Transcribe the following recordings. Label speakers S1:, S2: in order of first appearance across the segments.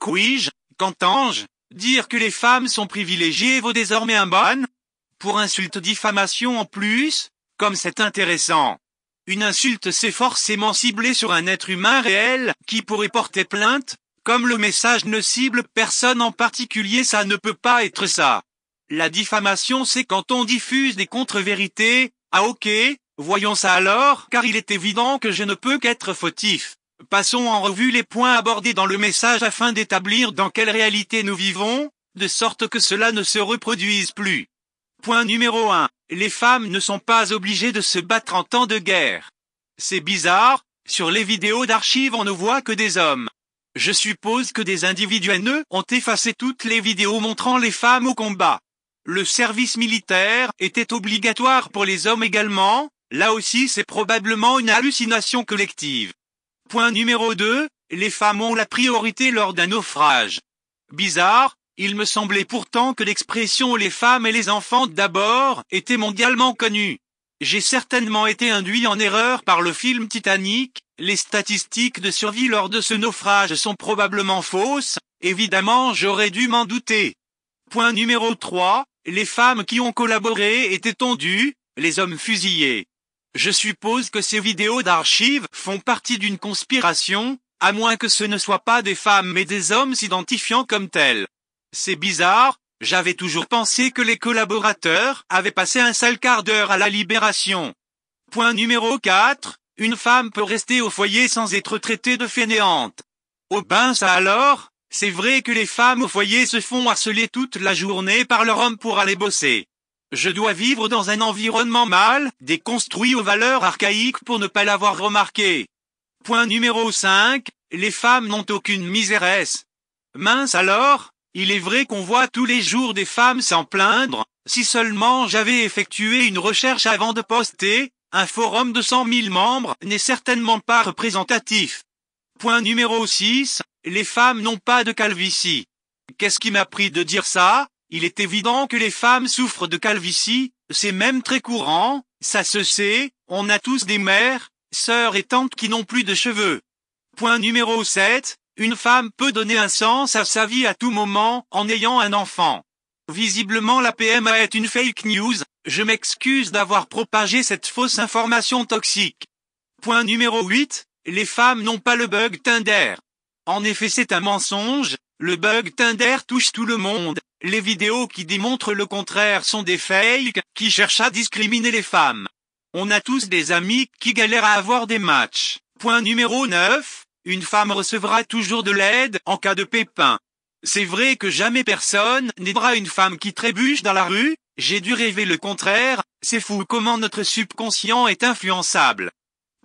S1: Quij, qu'entends-je? Dire que les femmes sont privilégiées vaut désormais un ban? Pour insulte diffamation en plus? Comme c'est intéressant. Une insulte c'est forcément ciblée sur un être humain réel, qui pourrait porter plainte? Comme le message ne cible personne en particulier, ça ne peut pas être ça. La diffamation c'est quand on diffuse des contre-vérités. Ah ok, voyons ça alors, car il est évident que je ne peux qu'être fautif. Passons en revue les points abordés dans le message afin d'établir dans quelle réalité nous vivons, de sorte que cela ne se reproduise plus. Point numéro 1. Les femmes ne sont pas obligées de se battre en temps de guerre. C'est bizarre, sur les vidéos d'archives on ne voit que des hommes. Je suppose que des individus haineux ont effacé toutes les vidéos montrant les femmes au combat. Le service militaire était obligatoire pour les hommes également, là aussi c'est probablement une hallucination collective. Point numéro 2, les femmes ont la priorité lors d'un naufrage. Bizarre, il me semblait pourtant que l'expression les femmes et les enfants d'abord était mondialement connue. J'ai certainement été induit en erreur par le film Titanic, les statistiques de survie lors de ce naufrage sont probablement fausses, évidemment j'aurais dû m'en douter. Point numéro 3, les femmes qui ont collaboré étaient tondues, les hommes fusillés. Je suppose que ces vidéos d'archives font partie d'une conspiration, à moins que ce ne soient pas des femmes mais des hommes s'identifiant comme tels. C'est bizarre, j'avais toujours pensé que les collaborateurs avaient passé un sale quart d'heure à la libération. Point numéro 4, une femme peut rester au foyer sans être traitée de fainéante. Oh ben ça alors, c'est vrai que les femmes au foyer se font harceler toute la journée par leur homme pour aller bosser. Je dois vivre dans un environnement mal déconstruit aux valeurs archaïques pour ne pas l'avoir remarqué. Point numéro 5, les femmes n'ont aucune miséresse. Mince alors, il est vrai qu'on voit tous les jours des femmes s'en plaindre, si seulement j'avais effectué une recherche avant de poster, un forum de 100 000 membres n'est certainement pas représentatif. Point numéro 6, les femmes n'ont pas de calvitie. Qu'est-ce qui m'a pris de dire ça? Il est évident que les femmes souffrent de calvitie, c'est même très courant, ça se sait, on a tous des mères, sœurs et tantes qui n'ont plus de cheveux. Point numéro 7, une femme peut donner un sens à sa vie à tout moment en ayant un enfant. Visiblement la PMA est une fake news, je m'excuse d'avoir propagé cette fausse information toxique. Point numéro 8, les femmes n'ont pas le bug Tinder. En effet c'est un mensonge, le bug Tinder touche tout le monde. Les vidéos qui démontrent le contraire sont des fakes, qui cherchent à discriminer les femmes. On a tous des amis qui galèrent à avoir des matchs. Point numéro 9, une femme recevra toujours de l'aide en cas de pépin. C'est vrai que jamais personne n'aidera une femme qui trébuche dans la rue, j'ai dû rêver le contraire, c'est fou comment notre subconscient est influençable.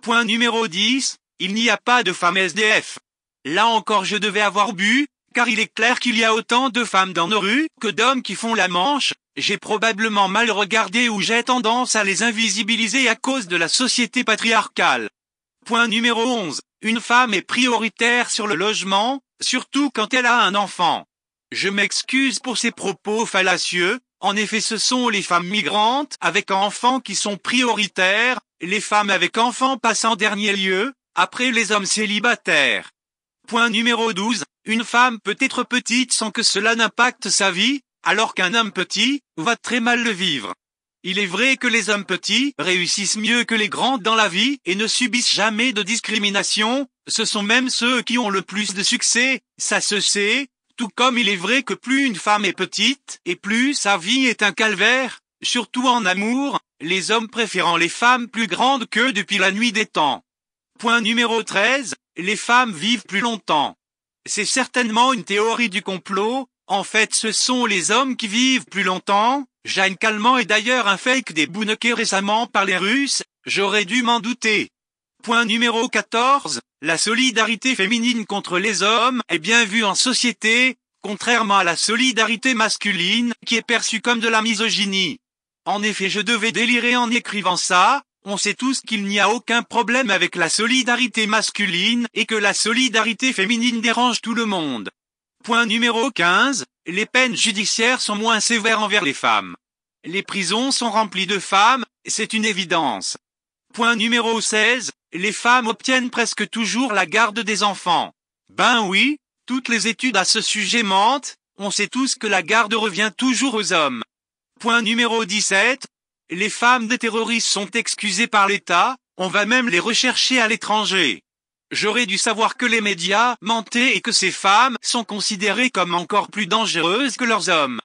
S1: Point numéro 10, il n'y a pas de femmes SDF. Là encore je devais avoir bu, car il est clair qu'il y a autant de femmes dans nos rues que d'hommes qui font la manche, j'ai probablement mal regardé ou j'ai tendance à les invisibiliser à cause de la société patriarcale. Point numéro 11, une femme est prioritaire sur le logement, surtout quand elle a un enfant. Je m'excuse pour ces propos fallacieux, en effet ce sont les femmes migrantes avec enfants qui sont prioritaires, les femmes avec enfants passent en dernier lieu, après les hommes célibataires. Point numéro 12, une femme peut être petite sans que cela n'impacte sa vie, alors qu'un homme petit va très mal le vivre. Il est vrai que les hommes petits réussissent mieux que les grands dans la vie et ne subissent jamais de discrimination, ce sont même ceux qui ont le plus de succès, ça se sait, tout comme il est vrai que plus une femme est petite et plus sa vie est un calvaire, surtout en amour, les hommes préférant les femmes plus grandes qu'eux depuis la nuit des temps. Point numéro 13, les femmes vivent plus longtemps. C'est certainement une théorie du complot, en fait ce sont les hommes qui vivent plus longtemps, Jeanne Calment est d'ailleurs un fake débunké récemment par les Russes, j'aurais dû m'en douter. Point numéro 14, la solidarité féminine contre les hommes est bien vue en société, contrairement à la solidarité masculine qui est perçue comme de la misogynie. En effet je devais délirer en écrivant ça. On sait tous qu'il n'y a aucun problème avec la solidarité masculine et que la solidarité féminine dérange tout le monde. Point numéro 15, les peines judiciaires sont moins sévères envers les femmes. Les prisons sont remplies de femmes, c'est une évidence. Point numéro 16, les femmes obtiennent presque toujours la garde des enfants. Ben oui, Toutes les études à ce sujet mentent, on sait tous que la garde revient toujours aux hommes. Point numéro 17. Les femmes des terroristes sont excusées par l'État, on va même les rechercher à l'étranger. J'aurais dû savoir que les médias mentaient et que ces femmes sont considérées comme encore plus dangereuses que leurs hommes.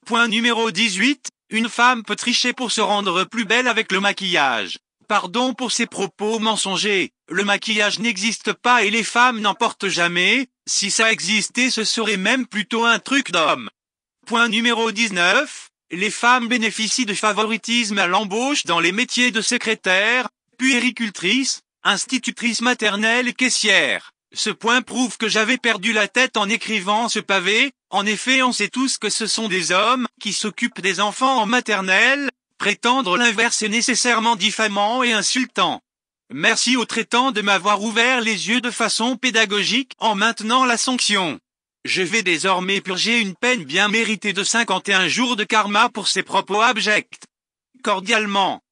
S1: Point numéro 18. Une femme peut tricher pour se rendre plus belle avec le maquillage. Pardon pour ces propos mensongers, le maquillage n'existe pas et les femmes n'en portent jamais, si ça existait ce serait même plutôt un truc d'homme. Point numéro 19. Les femmes bénéficient de favoritisme à l'embauche dans les métiers de secrétaire, puéricultrice, institutrice maternelle et caissière. Ce point prouve que j'avais perdu la tête en écrivant ce pavé. En effet, on sait tous que ce sont des hommes qui s'occupent des enfants en maternelle. Prétendre l'inverse est nécessairement diffamant et insultant. Merci aux traitants de m'avoir ouvert les yeux de façon pédagogique en maintenant la sanction. Je vais désormais purger une peine bien méritée de 51 jours de karma pour ces propos abjects. Cordialement.